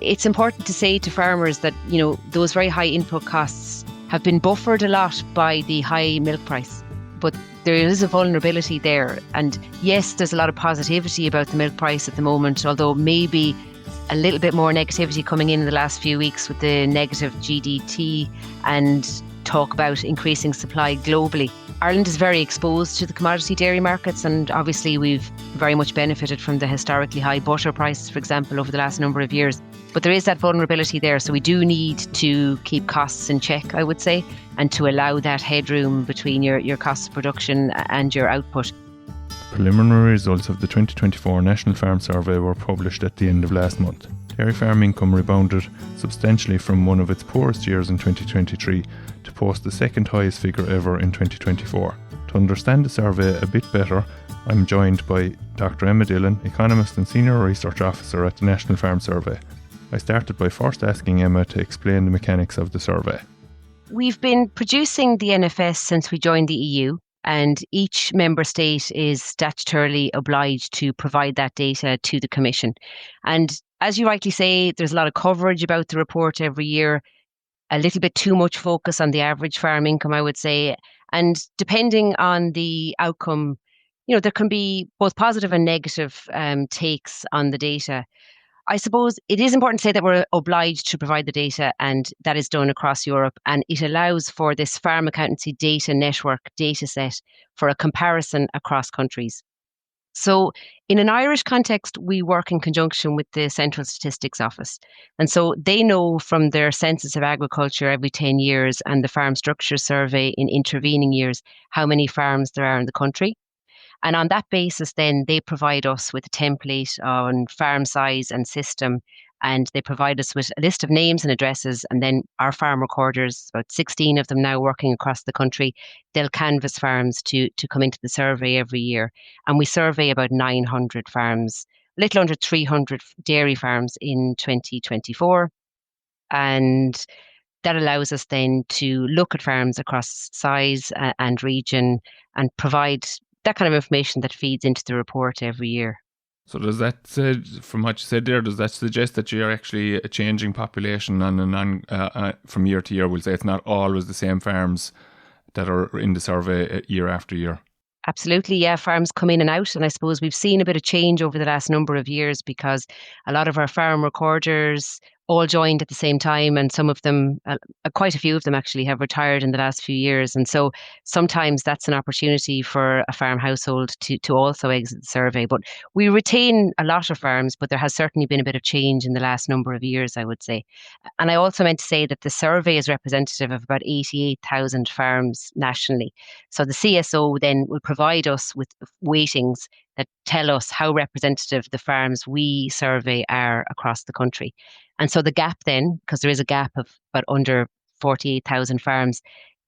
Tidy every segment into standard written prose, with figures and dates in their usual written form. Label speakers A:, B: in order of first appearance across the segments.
A: it's important to say to farmers that, those very high input costs have been buffered a lot by the high milk price. But there is a vulnerability there. And yes, there's a lot of positivity about the milk price at the moment, although maybe a little bit more negativity coming in the last few weeks with the negative GDT and talk about increasing supply globally. Ireland is very exposed to the commodity dairy markets, and obviously we've very much benefited from the historically high butter prices, for example, over the last number of years. But there is that vulnerability there, so we do need to keep costs in check, I would say, and to allow that headroom between your cost of production and your output.
B: Preliminary results of the 2024 National Farm Survey were published at the end of last month. Dairy farm income rebounded substantially from one of its poorest years in 2023 to post the second highest figure ever in 2024. To understand the survey a bit better, I'm joined by Dr. Emma Dillon, economist and senior research officer at the National Farm Survey. I started by first asking Emma to explain the mechanics of the survey.
A: We've been producing the NFS since we joined the EU, and each member state is statutorily obliged to provide that data to the Commission. And as you rightly say, there's a lot of coverage about the report every year, a little bit too much focus on the average farm income, I would say. And depending on the outcome, there can be both positive and negative takes on the data. I suppose it is important to say that we're obliged to provide the data, and that is done across Europe, and it allows for this farm accountancy data network data set for a comparison across countries. So in an Irish context, we work in conjunction with the Central Statistics Office. And so they know from their Census of Agriculture every 10 years and the Farm Structure Survey in intervening years how many farms there are in the country. And on that basis, then they provide us with a template on farm size and system, and they provide us with a list of names and addresses. And then our farm recorders, about 16 of them now working across the country, they'll canvass farms to come into the survey every year. And we survey about 900 farms, a little under 300 dairy farms in 2024. And that allows us then to look at farms across size and region and provide that kind of information that feeds into the report every year.
B: So does that, from what you said there, does that suggest that you're actually a changing population from year to year? We'll say it's not always the same farms that are in the survey year after year.
A: Absolutely, yeah. Farms come in and out, and I suppose we've seen a bit of change over the last number of years because a lot of our farm recorders all joined at the same time, and some of them, quite a few of them actually, have retired in the last few years. And so sometimes that's an opportunity for a farm household to also exit the survey. But we retain a lot of farms, but there has certainly been a bit of change in the last number of years, I would say. And I also meant to say that the survey is representative of about 88,000 farms nationally. So the CSO then will provide us with weightings that tell us how representative the farms we survey are across the country. And so the gap then, because there is a gap of about under 48,000 farms,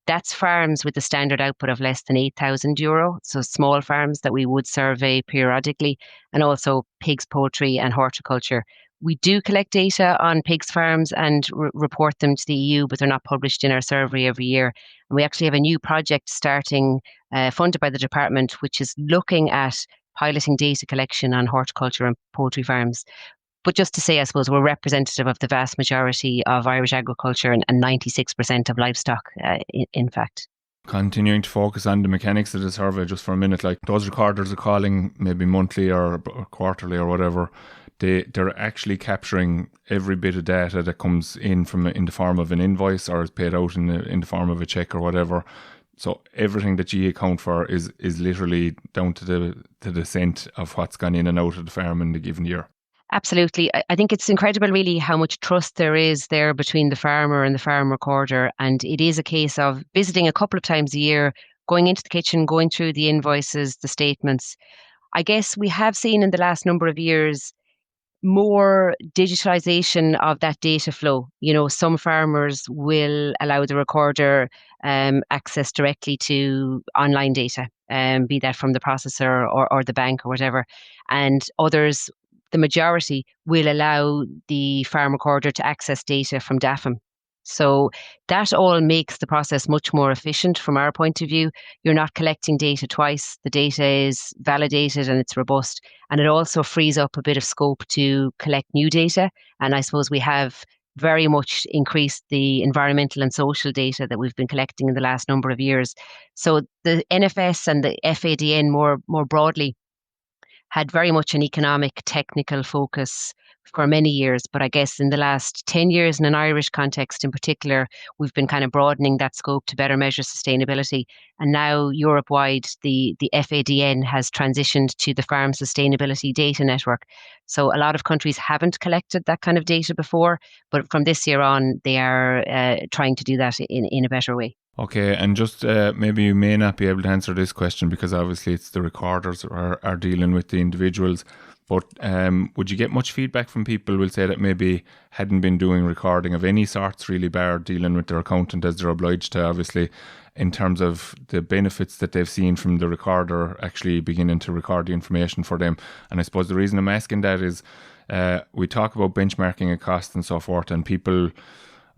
A: that's farms with a standard output of less than €8,000. So small farms that we would survey periodically, and also pigs, poultry and horticulture. We do collect data on pigs farms and report them to the EU, but they're not published in our survey every year. And we actually have a new project starting, funded by the department, which is looking at piloting data collection on horticulture and poultry farms. But just to say, I suppose, we're representative of the vast majority of Irish agriculture and 96% of livestock, in fact.
B: Continuing to focus on the mechanics of the survey just for a minute, like those recorders are calling maybe monthly or quarterly or whatever, they're actually capturing every bit of data that comes in in the form of an invoice or is paid out in the form of a check or whatever. So everything that you account for is literally down to the cent of what's gone in and out of the farm in the given year.
A: Absolutely. I think it's incredible really how much trust there is there between the farmer and the farm recorder. And it is a case of visiting a couple of times a year, going into the kitchen, going through the invoices, the statements. I guess we have seen in the last number of years more digitalization of that data flow. Some farmers will allow the recorder access directly to online data, be that from the processor or the bank or whatever. And others, the majority, will allow the farm recorder to access data from DAFM. So that all makes the process much more efficient from our point of view. You're not collecting data twice. The data is validated and it's robust. And it also frees up a bit of scope to collect new data. And I suppose we have very much increased the environmental and social data that we've been collecting in the last number of years. So the NFS and the FADN more broadly had very much an economic, technical focus for many years. But I guess in the last 10 years, in an Irish context in particular, we've been kind of broadening that scope to better measure sustainability. And now, Europe wide, the FADN has transitioned to the Farm Sustainability Data Network. So a lot of countries haven't collected that kind of data before, but from this year on, they are trying to do that in a better way.
B: Okay, and just maybe you may not be able to answer this question because obviously it's the recorders are dealing with the individuals. But would you get much feedback from people who will say that maybe hadn't been doing recording of any sorts, really, bar dealing with their accountant as they're obliged to, obviously, in terms of the benefits that they've seen from the recorder actually beginning to record the information for them? And I suppose the reason I'm asking that is we talk about benchmarking a cost and so forth, and people...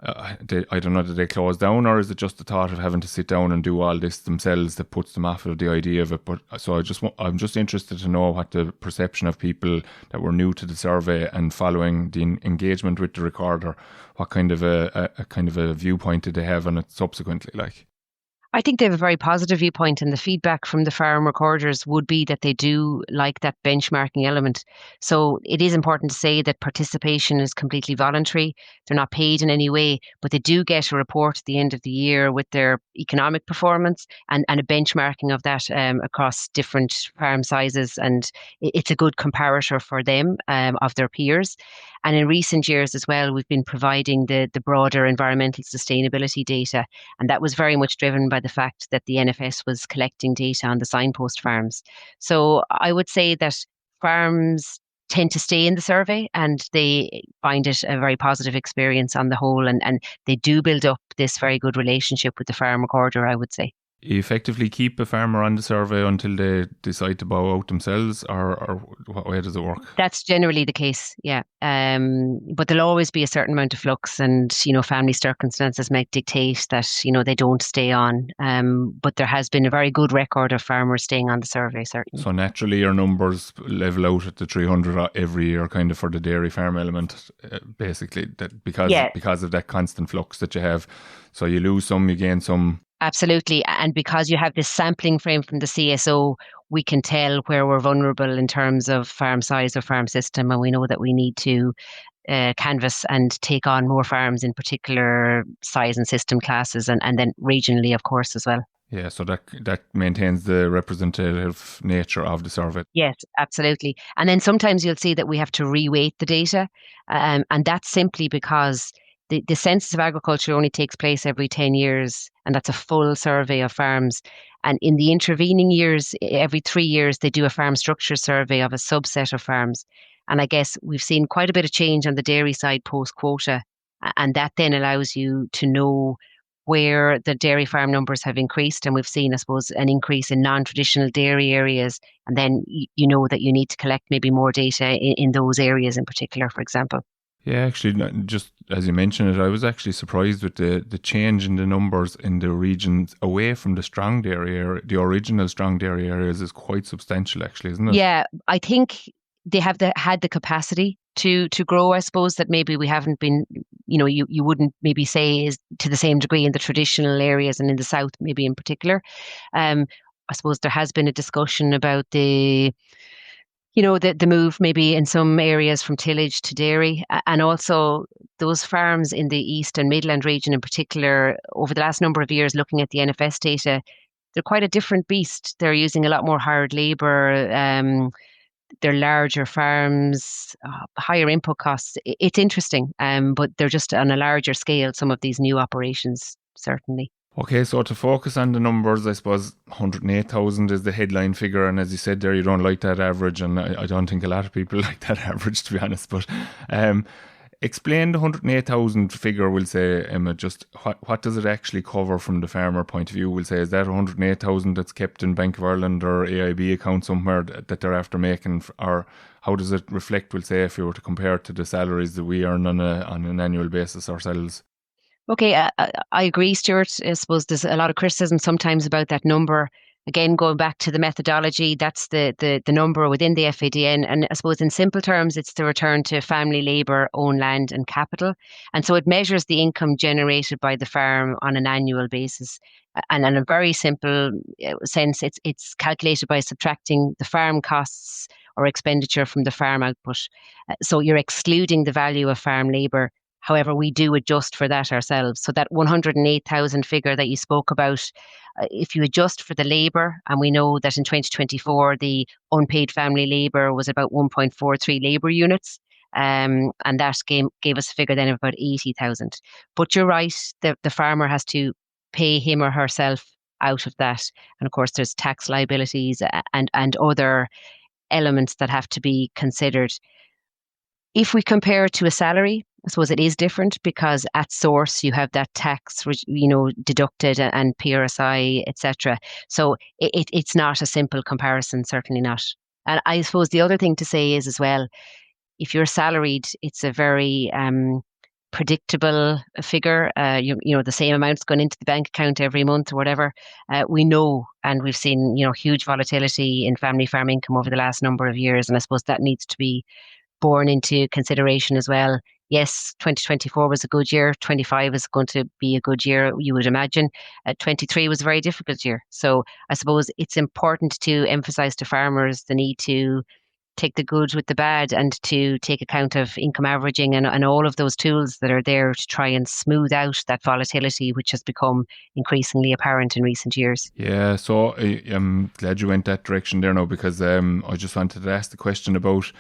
B: I don't know, did they close down, or is it just the thought of having to sit down and do all this themselves that puts them off of the idea of it? But so I'm just interested to know what the perception of people that were new to the survey and following the engagement with the recorder, what kind of a viewpoint did they have on it subsequently, like?
A: I think they have a very positive viewpoint, and the feedback from the farm recorders would be that they do like that benchmarking element. So it is important to say that participation is completely voluntary. They're not paid in any way, but they do get a report at the end of the year with their economic performance and a benchmarking of that across different farm sizes. And it's a good comparator for them of their peers. And in recent years as well, we've been providing the broader environmental sustainability data. And that was very much driven by the fact that the NFS was collecting data on the signpost farms. So I would say that farms tend to stay in the survey and they find it a very positive experience on the whole. And they do build up this very good relationship with the farm recorder, I would say.
B: You effectively keep a farmer on the survey until they decide to bow out themselves, or what way does it work?
A: That's generally the case, yeah. But there'll always be a certain amount of flux, and family circumstances might dictate that they don't stay on. But there has been a very good record of farmers staying on the survey, certainly.
B: So naturally, your numbers level out at the 300 every year, kind of for the dairy farm element, basically, that because of that constant flux that you have. So you lose some, you gain some.
A: Absolutely. And because you have this sampling frame from the CSO, we can tell where we're vulnerable in terms of farm size or farm system. And we know that we need to canvass and take on more farms in particular size and system classes, and then regionally, of course, as well.
B: Yeah, so that maintains the representative nature of the survey.
A: Yes, absolutely. And then sometimes you'll see that we have to reweight the data. And that's simply because the census of agriculture only takes place every 10 years, and that's a full survey of farms. And in the intervening years, every 3 years, they do a farm structure survey of a subset of farms. And I guess we've seen quite a bit of change on the dairy side post quota. And that then allows you to know where the dairy farm numbers have increased. And we've seen, I suppose, an increase in non-traditional dairy areas. And then you know that you need to collect maybe more data in those areas in particular, for example.
B: Yeah, actually, just as you mentioned it, I was actually surprised with the change in the numbers in the regions away from the strong dairy area. The original strong dairy areas is quite substantial, actually, isn't it?
A: Yeah, I think they have had the capacity to grow. I suppose that maybe we haven't been, you wouldn't maybe say is to the same degree in the traditional areas and in the south, maybe in particular. I suppose there has been a discussion about the move maybe in some areas from tillage to dairy, and also those farms in the East and Midland region in particular, over the last number of years, looking at the NFS data, they're quite a different beast. They're using a lot more hard labour. They're larger farms, higher input costs. It's interesting, but they're just on a larger scale, some of these new operations, certainly.
B: Okay, so to focus on the numbers, I suppose 108,000 is the headline figure, and as you said there, you don't like that average, and I don't think a lot of people like that average, to be honest. But explain the 108,000 figure, we'll say, Emma, just what does it actually cover from the farmer point of view? We'll say, is that 108,000 that's kept in Bank of Ireland or AIB account somewhere that they're after making, or how does it reflect, we'll say, if you were to compare it to the salaries that we earn on an annual basis ourselves?
A: Okay, I agree, Stuart. I suppose there's a lot of criticism sometimes about that number. Again, going back to the methodology, that's the number within the FADN. And I suppose in simple terms, it's the return to family labour, own land and capital. And so it measures the income generated by the farm on an annual basis. And in a very simple sense, it's calculated by subtracting the farm costs or expenditure from the farm output. So you're excluding the value of farm labour. However, we do adjust for that ourselves. So that 108,000 figure that you spoke about, if you adjust for the labour, and we know that in 2024 the unpaid family labour was about 1.43 labour units, and that gave us a figure then of about 80,000. But you're right, the farmer has to pay him or herself out of that, and of course there's tax liabilities and other elements that have to be considered. If we compare it to a salary, I suppose it is different because at source you have that tax, deducted and PRSI, etc. So it's not a simple comparison, certainly not. And I suppose the other thing to say is as well, if you're salaried, it's a very predictable figure. The same amount's going into the bank account every month or whatever. We know, and we've seen, huge volatility in family farm income over the last number of years, and I suppose that needs to be borne into consideration as well. Yes, 2024 was a good year. 25 is going to be a good year, you would imagine. 23 was a very difficult year. So I suppose it's important to emphasize to farmers the need to take the good with the bad and to take account of income averaging and all of those tools that are there to try and smooth out that volatility, which has become increasingly apparent in recent years.
B: Yeah, so I'm glad you went that direction there now, because I just wanted to ask the question about,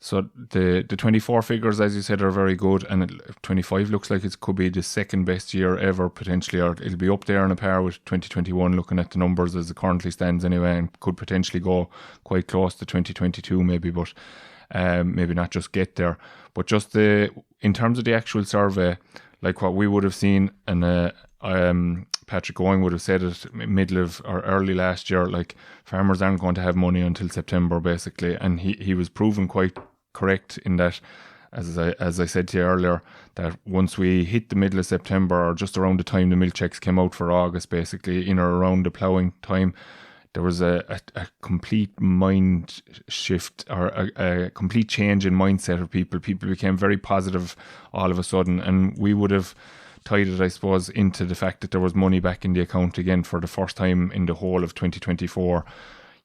B: so the 24 figures, as you said, are very good, and 25 looks like it could be the second best year ever potentially, or it'll be up there on a par with 2021 looking at the numbers as it currently stands anyway, and could potentially go quite close to 2022 maybe, but maybe not just get there. But just in terms of the actual survey, like what we would have seen, and Patrick Going would have said it middle of or early last year, like farmers aren't going to have money until September basically, and he was proven quite correct in that, as I said to you earlier, that once we hit the middle of September, or just around the time the milk checks came out for August basically, in or around the ploughing time, there was a complete mind shift, or a complete change in mindset of people. People became very positive all of a sudden, and we would have tied it, I suppose, into the fact that there was money back in the account again for the first time in the whole of 2024.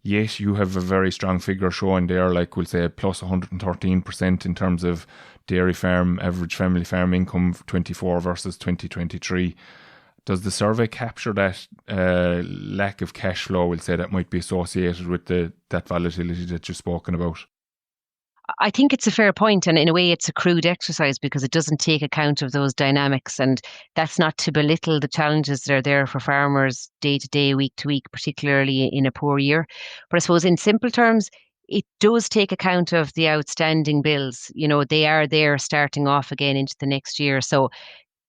B: Yes, you have a very strong figure showing there, like we'll say plus 113% in terms of dairy farm, average family farm income 24 versus 2023. Does the survey capture that lack of cash flow, we'll say, that might be associated with that volatility that you've spoken about?
A: I think it's a fair point, and in a way it's a crude exercise because it doesn't take account of those dynamics, and that's not to belittle the challenges that are there for farmers day to day, week to week, particularly in a poor year. But I suppose in simple terms, it does take account of the outstanding bills. They are there starting off again into the next year. So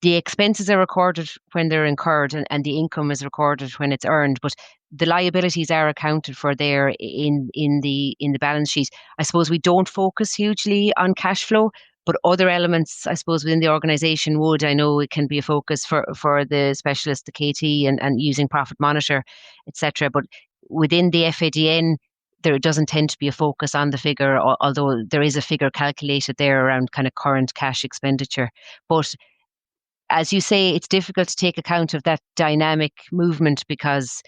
A: the expenses are recorded when they're incurred, and the income is recorded when it's earned, but the liabilities are accounted for there in the balance sheet. I suppose we don't focus hugely on cash flow, but other elements, I suppose, within the organisation would. I know it can be a focus for the specialist, the KT, and using Profit Monitor, etc. But within the FADN, there doesn't tend to be a focus on the figure, although there is a figure calculated there around kind of current cash expenditure. But as you say, it's difficult to take account of that dynamic movement because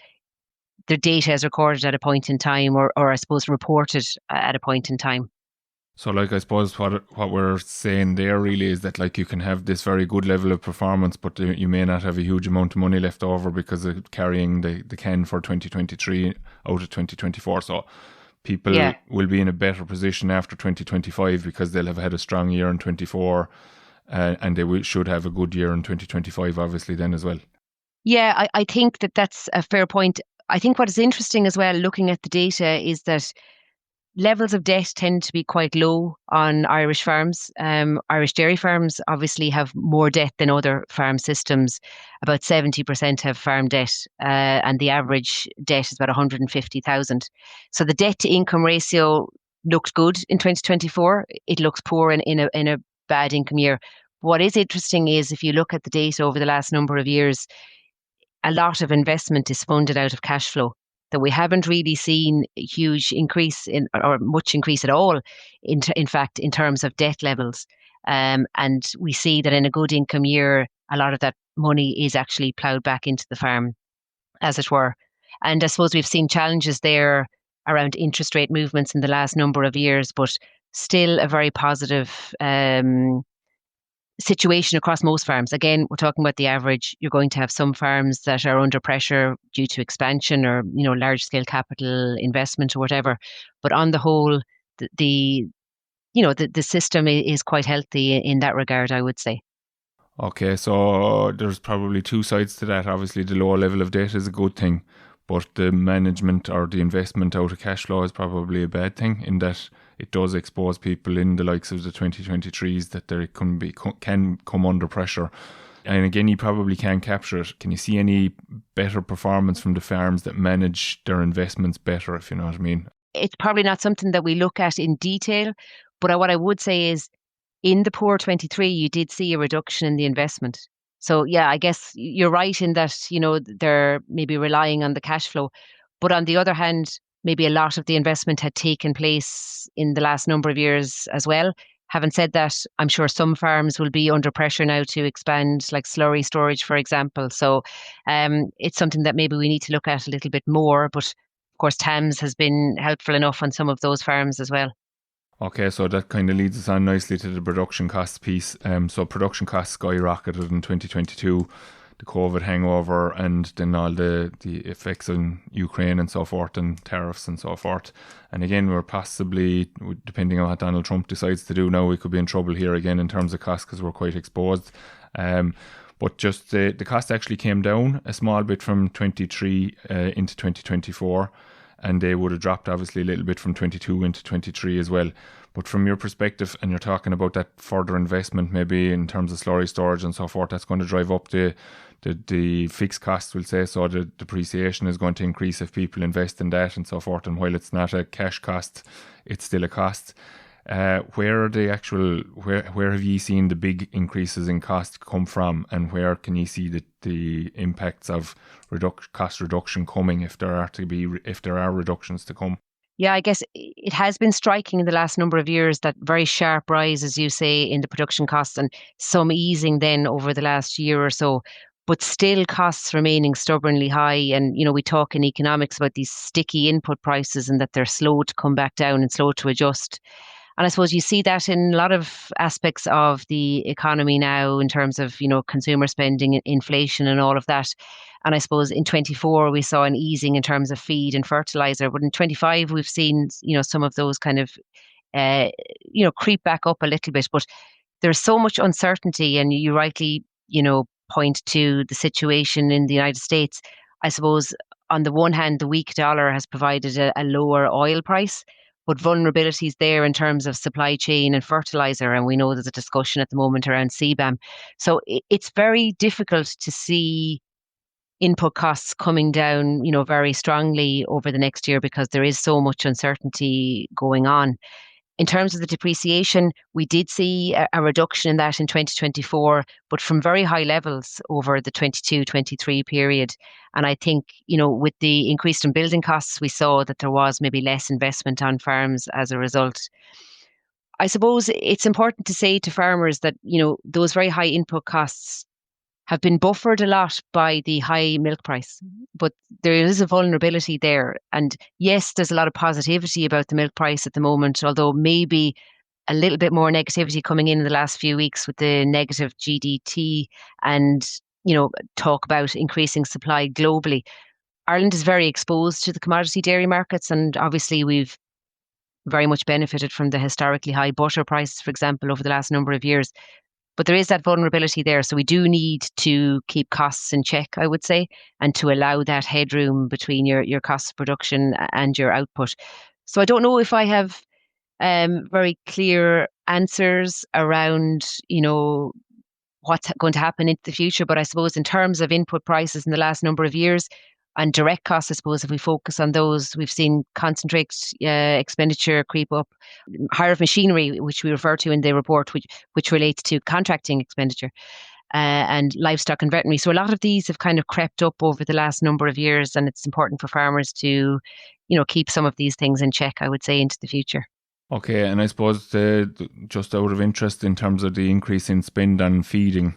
A: the data is recorded at a point in time, or I suppose reported at a point in time.
B: So, like, I suppose what we're saying there really is that, like, you can have this very good level of performance, but you may not have a huge amount of money left over because of carrying the can for 2023 out of 2024. So people will be in a better position after 2025 because they'll have had a strong year in 24. And they should have a good year in 2025, obviously, then as well.
A: Yeah, I think that's a fair point. I think what is interesting as well, looking at the data, is that levels of debt tend to be quite low on Irish farms. Irish dairy farms obviously have more debt than other farm systems. About 70% have farm debt, and the average debt is about 150,000. So the debt to income ratio looked good in 2024. It looks poor in a bad income year. What is interesting is if you look at the data over the last number of years, a lot of investment is funded out of cash flow. That we haven't really seen a huge increase in, or much increase at all, in fact, in terms of debt levels. And we see that in a good income year, a lot of that money is actually ploughed back into the farm, as it were. And I suppose we've seen challenges there around interest rate movements in the last number of years, but still a very positive situation across most farms. Again, we're talking about the average. You're going to have some farms that are under pressure due to expansion or, large scale capital investment or whatever. But on the whole, the system is quite healthy in that regard, I would say.
B: Okay, so there's probably two sides to that. Obviously, the lower level of debt is a good thing, but the management or the investment out of cash flow is probably a bad thing in that it does expose people in the likes of the 2023s that they can come under pressure. And again, you probably can capture it. Can you see any better performance from the farms that manage their investments better, if you know what I mean?
A: It's probably not something that we look at in detail, but what I would say is in the poor 23, you did see a reduction in the investment. So yeah, I guess you're right in that, they're maybe relying on the cash flow. But on the other hand, maybe a lot of the investment had taken place in the last number of years as well. Having said that, I'm sure some farms will be under pressure now to expand, like slurry storage, for example. So it's something that maybe we need to look at a little bit more. But of course, TAMS has been helpful enough on some of those farms as well.
B: Okay, so that kind of leads us on nicely to the production costs piece. So production costs skyrocketed in 2022, the COVID hangover, and then all the effects on Ukraine and so forth, and tariffs and so forth. And again, we're possibly, depending on what Donald Trump decides to do now, we could be in trouble here again in terms of costs because we're quite exposed. But just the cost actually came down a small bit from 23 into 2024. And they would have dropped obviously a little bit from 22 into 23 as well. But from your perspective, and you're talking about that further investment maybe in terms of slurry storage and so forth, that's going to drive up the fixed costs, we'll say. So the depreciation is going to increase if people invest in that and so forth. And while it's not a cash cost, it's still a cost. Where are the actual, where have you seen the big increases in cost come from, and where can you see the impacts of cost reduction coming if there are reductions to come?
A: Yeah, I guess it has been striking in the last number of years, that very sharp rise, as you say, in the production costs, and some easing then over the last year or so, but still costs remaining stubbornly high. And, we talk in economics about these sticky input prices and that they're slow to come back down and slow to adjust. And I suppose you see that in a lot of aspects of the economy now in terms of, consumer spending, inflation and all of that. And I suppose in 24, we saw an easing in terms of feed and fertilizer. But in 25, we've seen, some of those kind of, creep back up a little bit. But there's so much uncertainty. And you rightly, point to the situation in the United States. I suppose on the one hand, the weak dollar has provided a lower oil price, but vulnerabilities there in terms of supply chain and fertilizer. And we know there's a discussion at the moment around CBAM. So it's very difficult to see input costs coming down, very strongly over the next year because there is so much uncertainty going on. In terms of the depreciation, we did see a reduction in that in 2024, but from very high levels over the 22-23 period. And I think, with the increase in building costs, we saw that there was maybe less investment on farms as a result. I suppose it's important to say to farmers that, those very high input costs have been buffered a lot by the high milk price, but there is a vulnerability there. And yes, there's a lot of positivity about the milk price at the moment, although maybe a little bit more negativity coming in the last few weeks with the negative GDT and, talk about increasing supply globally. Ireland is very exposed to the commodity dairy markets, and obviously we've very much benefited from the historically high butter prices, for example, over the last number of years. But there is that vulnerability there. So we do need to keep costs in check, I would say, and to allow that headroom between your cost of production and your output. So I don't know if I have very clear answers around, what's going to happen in the future. But I suppose in terms of input prices in the last number of years, And direct costs, I suppose, if we focus on those, we've seen concentrate expenditure creep up, hire of machinery, which we refer to in the report, which relates to contracting expenditure, and livestock and veterinary. So a lot of these have kind of crept up over the last number of years, and it's important for farmers to, keep some of these things in check, I would say, into the future.
B: Okay, and I suppose just out of interest in terms of the increase in spend on feeding,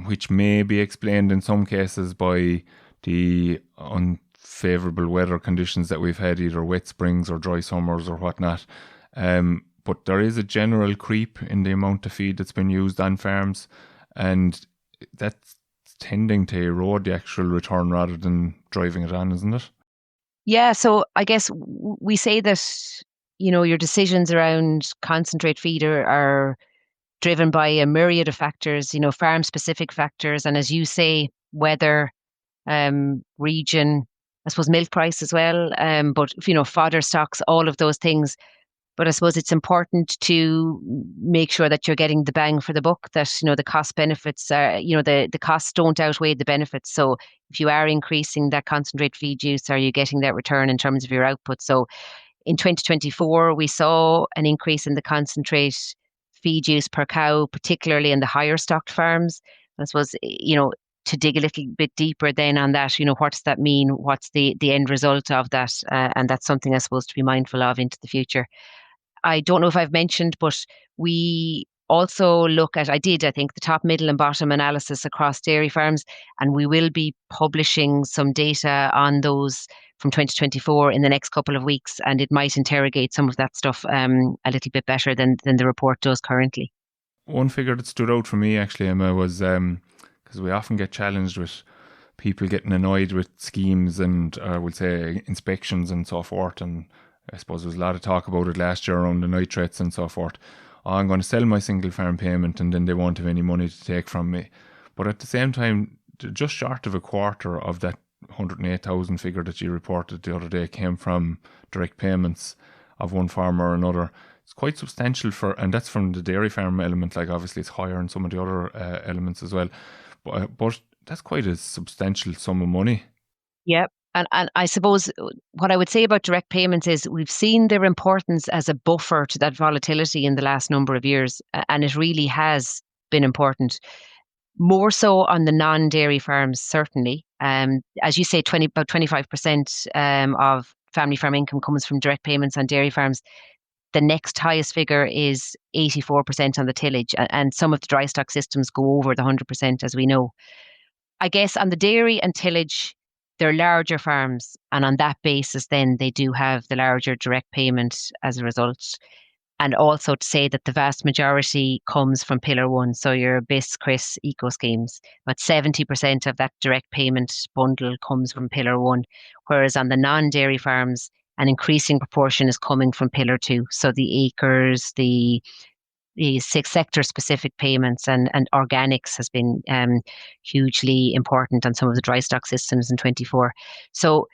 B: which may be explained in some cases by the unfavourable weather conditions that we've had, either wet springs or dry summers or whatnot. But there is a general creep in the amount of feed that's been used on farms, and that's tending to erode the actual return rather than driving it on, isn't it?
A: Yeah, so I guess we say that, your decisions around concentrate feed are driven by a myriad of factors, farm specific factors, and as you say, weather, region, I suppose milk price as well, but fodder stocks, all of those things. But I suppose it's important to make sure that you're getting the bang for the buck, that, the cost benefits are, the costs don't outweigh the benefits. So if you are increasing that concentrate feed use, are you getting that return in terms of your output? So in 2024, we saw an increase in the concentrate feed use per cow, particularly in the higher stocked farms. I suppose, to dig a little bit deeper then on that, what does that mean? What's the end result of that? And that's something I suppose to be mindful of into the future. I don't know if I've mentioned, but we also look at, I think, the top, middle, and bottom analysis across dairy farms, and we will be publishing some data on those from 2024 in the next couple of weeks, and it might interrogate some of that stuff a little bit better than the report does currently.
B: One figure that stood out for me, actually, Emma, was because we often get challenged with people getting annoyed with schemes and, I would say, inspections and so forth, and I suppose there was a lot of talk about it last year around the nitrates and so forth. Oh, I'm going to sell my single farm payment and then they won't have any money to take from me. But at the same time, just short of a quarter of that 108,000 figure that you reported the other day came from direct payments of one farmer or another. It's quite substantial and that's from the dairy farm element. Like obviously it's higher in some of the other elements as well. But that's quite a substantial sum of money.
A: Yep. And I suppose what I would say about direct payments is we've seen their importance as a buffer to that volatility in the last number of years, and it really has been important. More so on the non-dairy farms, certainly. As you say, about 25% of family farm income comes from direct payments on dairy farms. The next highest figure is 84% on the tillage, and some of the dry stock systems go over the 100%, as we know. I guess on the dairy and tillage, they're larger farms, and on that basis, then they do have the larger direct payment as a result. And also to say that the vast majority comes from Pillar 1, so your BIS, CRIS, eco schemes. But 70% of that direct payment bundle comes from Pillar 1, whereas on the non-dairy farms, an increasing proportion is coming from Pillar 2. So the acres, the six sector specific payments and organics has been hugely important on some of the dry stock systems in 24. So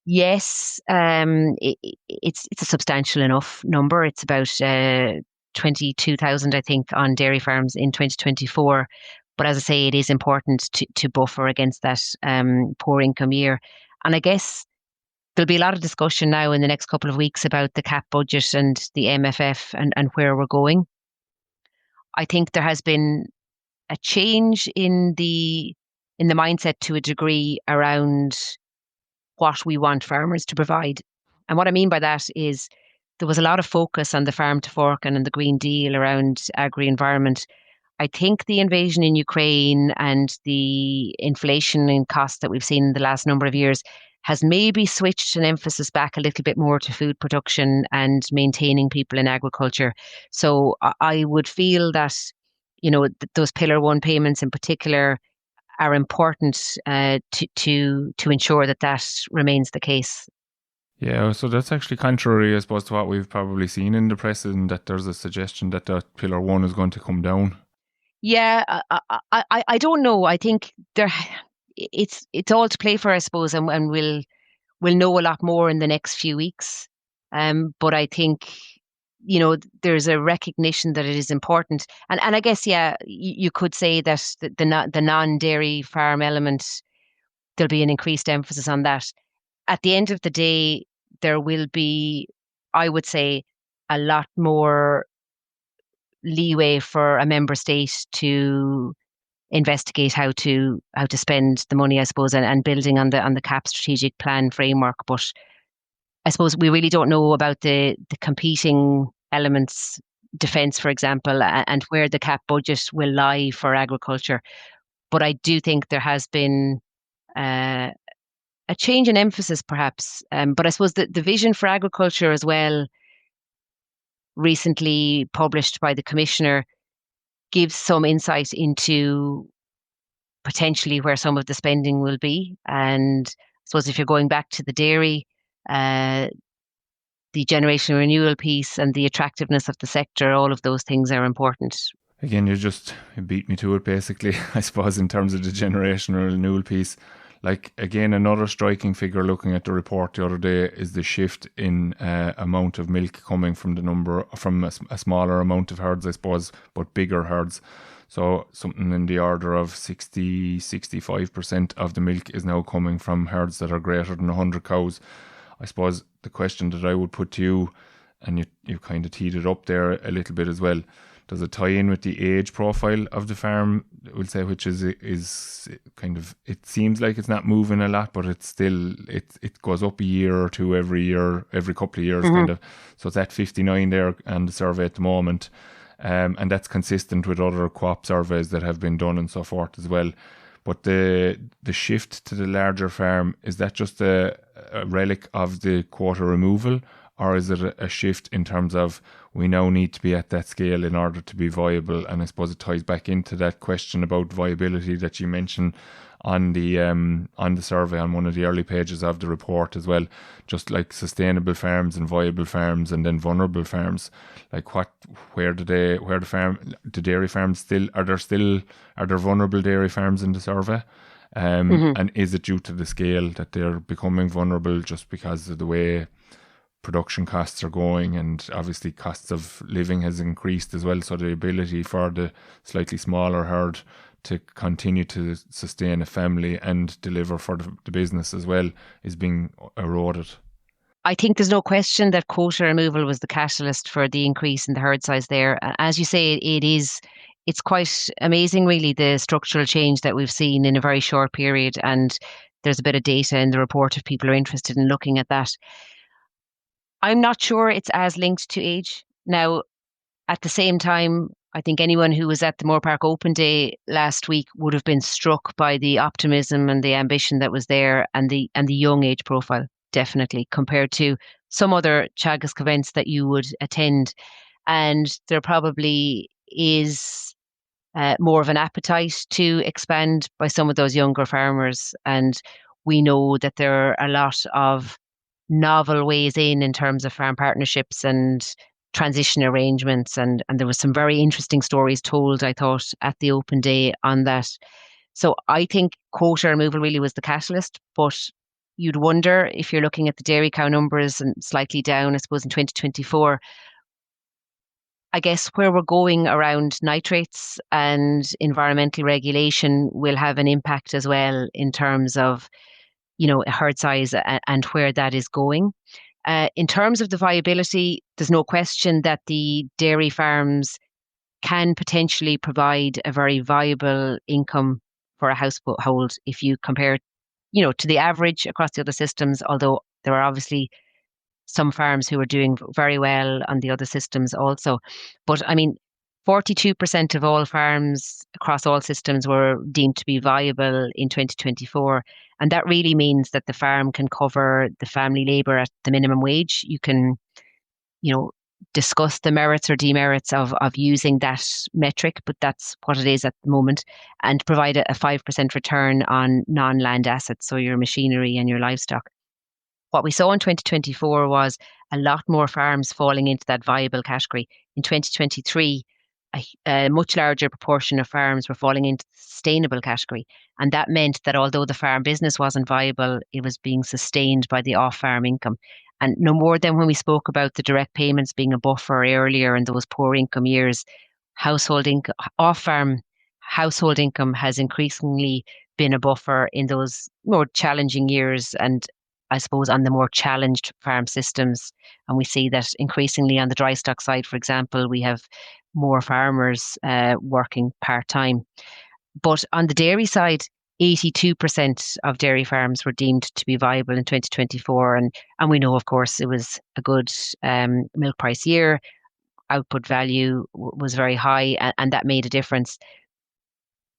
A: yes, it's a substantial enough number. It's about 22,000, I think, on dairy farms in 2024. But as I say, it is important to buffer against that poor income year. And I guess there'll be a lot of discussion now in the next couple of weeks about the CAP budget and the MFF and where we're going. I think there has been a change in the mindset to a degree around what we want farmers to provide. And what I mean by that is there was a lot of focus on the farm to fork and on the Green Deal around agri-environment. I think the invasion in Ukraine and the inflation in costs that we've seen in the last number of years has maybe switched an emphasis back a little bit more to food production and maintaining people in agriculture. So I would feel that, those Pillar 1 payments in particular are important to ensure that remains the case.
B: Yeah, so that's actually contrary, I suppose, to what we've probably seen in the press, and that there's a suggestion that Pillar 1 is going to come down.
A: Yeah, I don't know. I think it's all to play for, I suppose, and we'll know a lot more in the next few weeks. But I think there's a recognition that it is important, and I guess you could say that the non-dairy farm element there'll be an increased emphasis on that. At the end of the day, there will be, I would say, a lot more leeway for a member state to investigate how to spend the money, I suppose, and building on the CAP strategic plan framework. But I suppose we really don't know about the competing elements, defence, for example, and where the CAP budget will lie for agriculture. But I do think there has been uh, a change in emphasis, perhaps. But I suppose the vision for agriculture as well, recently published by the Commissioner, gives some insight into potentially where some of the spending will be. And I suppose if you're going back to the dairy, uh, the generational renewal piece and the attractiveness of the sector, all of those things are important.
B: Again, you beat me to it basically, I suppose, in terms of the generational renewal piece. Like, again, another striking figure looking at the report the other day is the shift in amount of milk coming from a smaller amount of herds, I suppose, but bigger herds. So something in the order of 65% of the milk is now coming from herds that are greater than 100 cows. I suppose the question that I would put to you, and you kind of teed it up there a little bit as well, does it tie in with the age profile of the farm? We'll say, which is kind of, it seems like it's not moving a lot, but it's still, it goes up a year or two every year, every couple of years, kind of. So it's at 59 there on the survey at the moment. And that's consistent with other co-op surveys that have been done and so forth as well. But the shift to the larger farm, is that just a relic of the quota removal, or is it a shift in terms of we now need to be at that scale in order to be viable? And I suppose it ties back into that question about viability that you mentioned on the survey on one of the early pages of the report as well. Just like sustainable farms and viable farms, and then vulnerable farms. Like the dairy farms still are there vulnerable dairy farms in the survey? And is it due to the scale that they're becoming vulnerable just because of the way production costs are going, and obviously costs of living has increased as well, so the ability for the slightly smaller herd to continue to sustain a family and deliver for the business as well is being eroded?
A: I think there's no question that quota removal was the catalyst for the increase in the herd size there. As you say, it's quite amazing really, the structural change that we've seen in a very short period, and there's a bit of data in the report if people are interested in looking at that. I'm not sure it's as linked to age. Now, at the same time, I think anyone who was at the Moore Park Open Day last week would have been struck by the optimism and the ambition that was there, and the young age profile, definitely, compared to some other Teagasc events that you would attend. And there probably is more of an appetite to expand by some of those younger farmers. And we know that there are a lot of novel ways in terms of farm partnerships and transition arrangements, and there was some very interesting stories told, I thought, at the open day on that. So I think quota removal really was the catalyst, but you'd wonder, if you're looking at the dairy cow numbers and slightly down, I suppose, in 2024, I guess where we're going around nitrates and environmental regulation will have an impact as well in terms of, herd size and where that is going. In terms of the viability, there's no question that the dairy farms can potentially provide a very viable income for a household if you compare, to the average across the other systems, although there are obviously some farms who are doing very well on the other systems also. But I mean, 42% of all farms across all systems were deemed to be viable in 2024. And that really means that the farm can cover the family labour at the minimum wage. You can, discuss the merits or demerits of using that metric, but that's what it is at the moment, and provide a 5% return on non-land assets, so your machinery and your livestock. What we saw in 2024 was a lot more farms falling into that viable category. In 2023, a much larger proportion of farms were falling into the sustainable category. And that meant that although the farm business wasn't viable, it was being sustained by the off-farm income. And no more than when we spoke about the direct payments being a buffer earlier in those poor income years, off-farm household income has increasingly been a buffer in those more challenging years, and I suppose on the more challenged farm systems. And we see that increasingly on the dry stock side, for example, we have more farmers working part-time. But on the dairy side, 82% of dairy farms were deemed to be viable in 2024. And we know, of course, it was a good milk price year. Output value was very high, and that made a difference.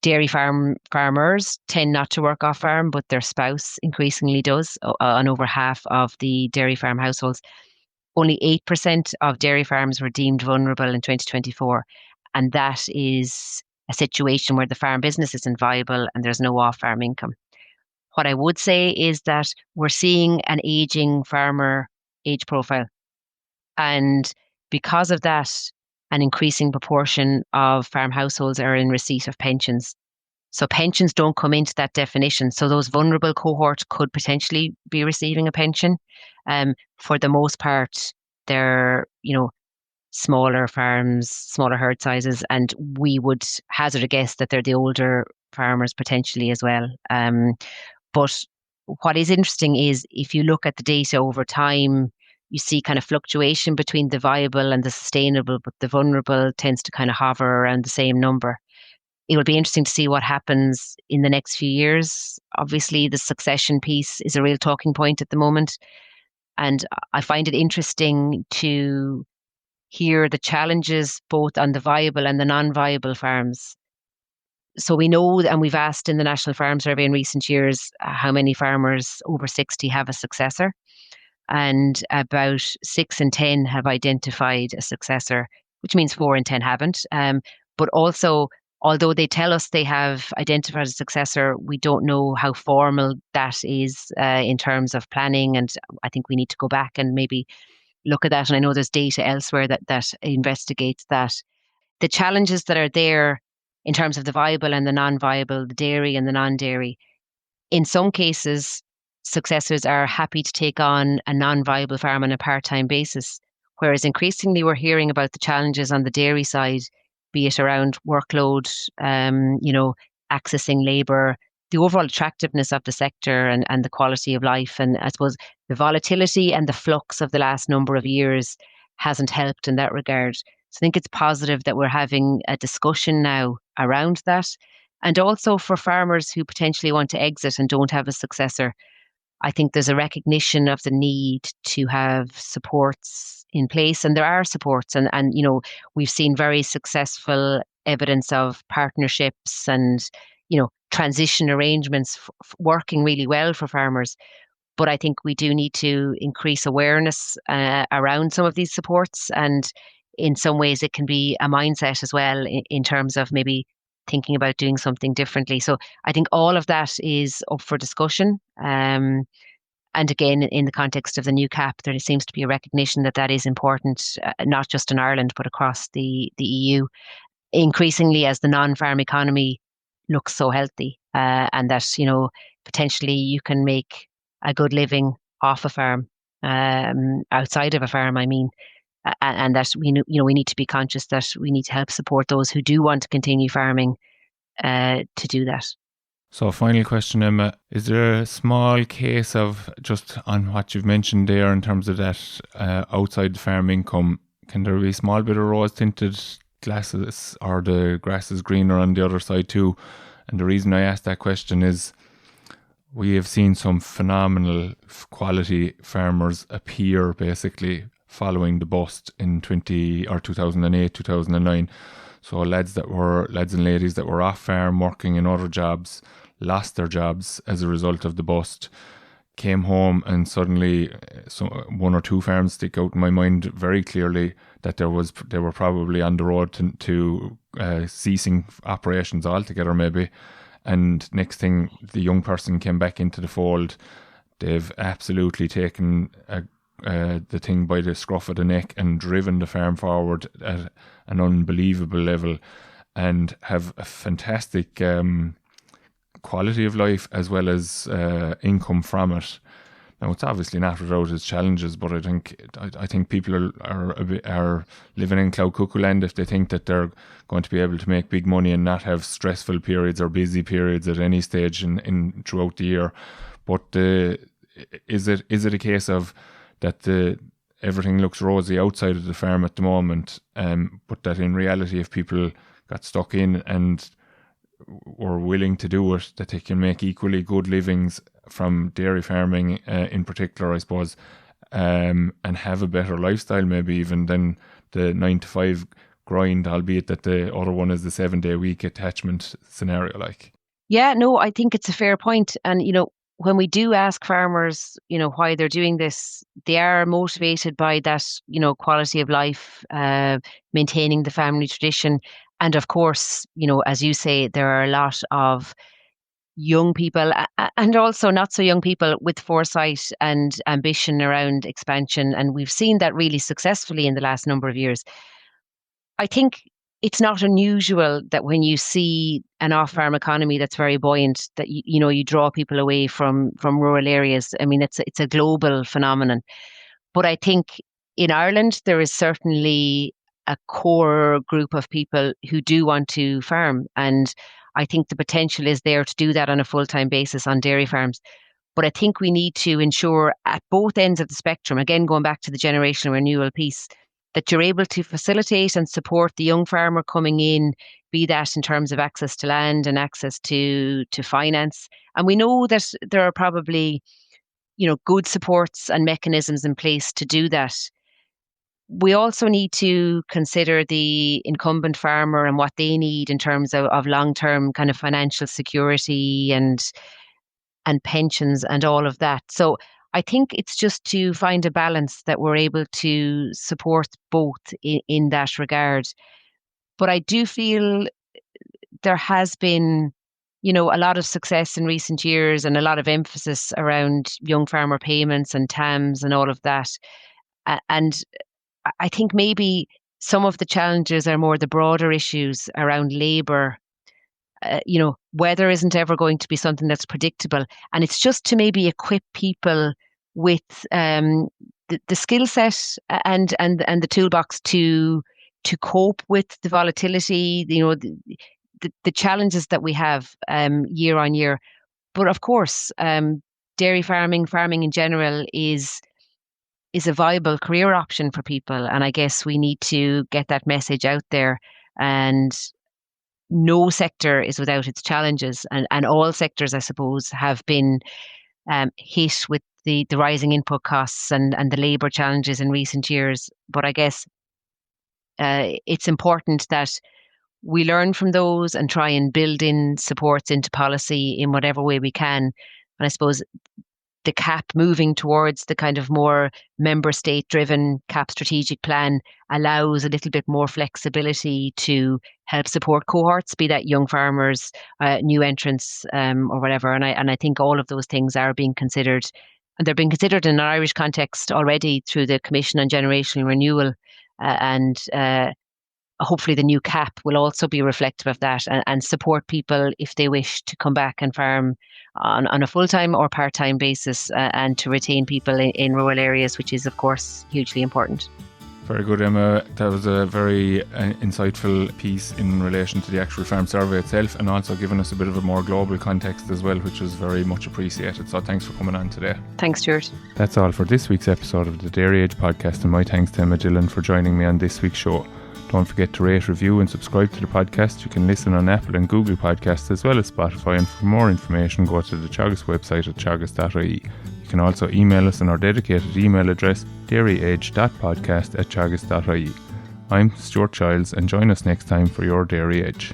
A: Dairy farmers tend not to work off farm, but their spouse increasingly does. On over half of the dairy farm households, only 8% of dairy farms were deemed vulnerable in 2024. And that is a situation where the farm business isn't viable and there's no off farm income. What I would say is that we're seeing an aging farmer age profile. And because of that, an increasing proportion of farm households are in receipt of pensions. So pensions don't come into that definition. So those vulnerable cohorts could potentially be receiving a pension. For the most part, they're, smaller farms, smaller herd sizes, and we would hazard a guess that they're the older farmers potentially as well. But what is interesting is if you look at the data over time, you see kind of fluctuation between the viable and the sustainable, but the vulnerable tends to kind of hover around the same number. It will be interesting to see what happens in the next few years. Obviously, the succession piece is a real talking point at the moment. And I find it interesting to hear the challenges both on the viable and the non-viable farms. So we know, and we've asked in the National Farm Survey in recent years, how many farmers over 60 have a successor. And about 6 in 10 have identified a successor, which means 4 in 10 haven't. But also, although they tell us they have identified a successor, we don't know how formal that is in terms of planning. And I think we need to go back and maybe look at that. And I know there's data elsewhere that investigates that. The challenges that are there in terms of the viable and the non-viable, the dairy and the non-dairy, in some cases, successors are happy to take on a non-viable farm on a part-time basis, whereas increasingly we're hearing about the challenges on the dairy side, be it around workload, accessing labour, the overall attractiveness of the sector and the quality of life. And I suppose the volatility and the flux of the last number of years hasn't helped in that regard. So I think it's positive that we're having a discussion now around that. And also for farmers who potentially want to exit and don't have a successor, I think there's a recognition of the need to have supports in place. And there are supports. And we've seen very successful evidence of partnerships and, transition arrangements working really well for farmers. But I think we do need to increase awareness around some of these supports. And in some ways, it can be a mindset as well in terms of maybe thinking about doing something differently. So I think all of that is up for discussion. And again, in the context of the new CAP, there seems to be a recognition that that is important, not just in Ireland, but across the EU, increasingly as the non-farm economy looks so healthy, and that, potentially you can make a good living off a farm, outside of a farm, I mean. And that we need to be conscious that we need to help support those who do want to continue farming to do that.
B: So final question, Emma, is there a small case of, just on what you've mentioned there in terms of that outside the farm income, can there be a small bit of rose tinted glasses, or the grass is greener on the other side too? And the reason I ask that question is we have seen some phenomenal quality farmers appear basically following the bust in 2008, 2009. So lads and ladies that were off farm working in other jobs, lost their jobs as a result of the bust, came home, and suddenly one or two farms stick out in my mind very clearly that they were probably on the road to ceasing operations altogether maybe. And next thing, the young person came back into the fold. They've absolutely taken the thing by the scruff of the neck and driven the farm forward at an unbelievable level, and have a fantastic quality of life as well as income from it. Now, it's obviously not without its challenges, but I think people are living in cloud cuckoo land if they think that they're going to be able to make big money and not have stressful periods or busy periods at any stage in throughout the year. But is it a case of that everything looks rosy outside of the farm at the moment, but that in reality, if people got stuck in and were willing to do it, that they can make equally good livings from dairy farming in particular, I suppose, and have a better lifestyle maybe even than the 9-to-5 grind, albeit that the other one is the 7-day week attachment scenario like.
A: Yeah, no, I think it's a fair point. And, when we do ask farmers, why they're doing this, they are motivated by that, quality of life, maintaining the family tradition. And of course, as you say, there are a lot of young people and also not so young people with foresight and ambition around expansion. And we've seen that really successfully in the last number of years. I think it's not unusual that when you see an off-farm economy that's very buoyant, that you draw people away from rural areas. I mean, it's a global phenomenon. But I think in Ireland there is certainly a core group of people who do want to farm, and I think the potential is there to do that on a full-time basis on dairy farms. But I think we need to ensure at both ends of the spectrum, again going back to the generational renewal piece, that you're able to facilitate and support the young farmer coming in, be that in terms of access to land and access to finance. And we know that there are probably, good supports and mechanisms in place to do that. We also need to consider the incumbent farmer and what they need in terms of long-term kind of financial security and pensions and all of that. So I think it's just to find a balance that we're able to support both in that regard. But I do feel there has been, a lot of success in recent years and a lot of emphasis around young farmer payments and TAMs and all of that. And I think maybe some of the challenges are more the broader issues around labour. Weather isn't ever going to be something that's predictable. And it's just to maybe equip people with the skill set and the toolbox to cope with the volatility, the challenges that we have year on year. But of course, dairy farming in general is a viable career option for people. And I guess we need to get that message out there. And no sector is without its challenges. And all sectors, I suppose, have been hit with the rising input costs and the labour challenges in recent years. But I guess it's important that we learn from those and try and build in supports into policy in whatever way we can. And I suppose the CAP moving towards the kind of more member state driven CAP strategic plan allows a little bit more flexibility to help support cohorts, be that young farmers, new entrants, or whatever. And I think all of those things are being considered, and they're being considered in an Irish context already through the Commission on Generational Renewal, and hopefully the new CAP will also be reflective of that and support people if they wish to come back and farm on a full-time or part-time basis, and to retain people in rural areas, which is of course hugely important.
B: Very good, Emma. That was a very insightful piece in relation to the actual farm survey itself, and also giving us a bit of a more global context as well, which was very much appreciated. So thanks for coming on today.
A: Thanks, Stuart.
B: That's all for this week's episode of the Dairy Age podcast, and my thanks to Emma Dillon for joining me on this week's show. Don't forget to rate, review and subscribe to the podcast. You can listen on Apple and Google Podcasts as well as Spotify, and for more information go to the Teagasc website at teagasc.ie. You can also email us on our dedicated email address dairyage.podcast@teagasc.ie. I'm Stuart Childs, and join us next time for your Dairy Age.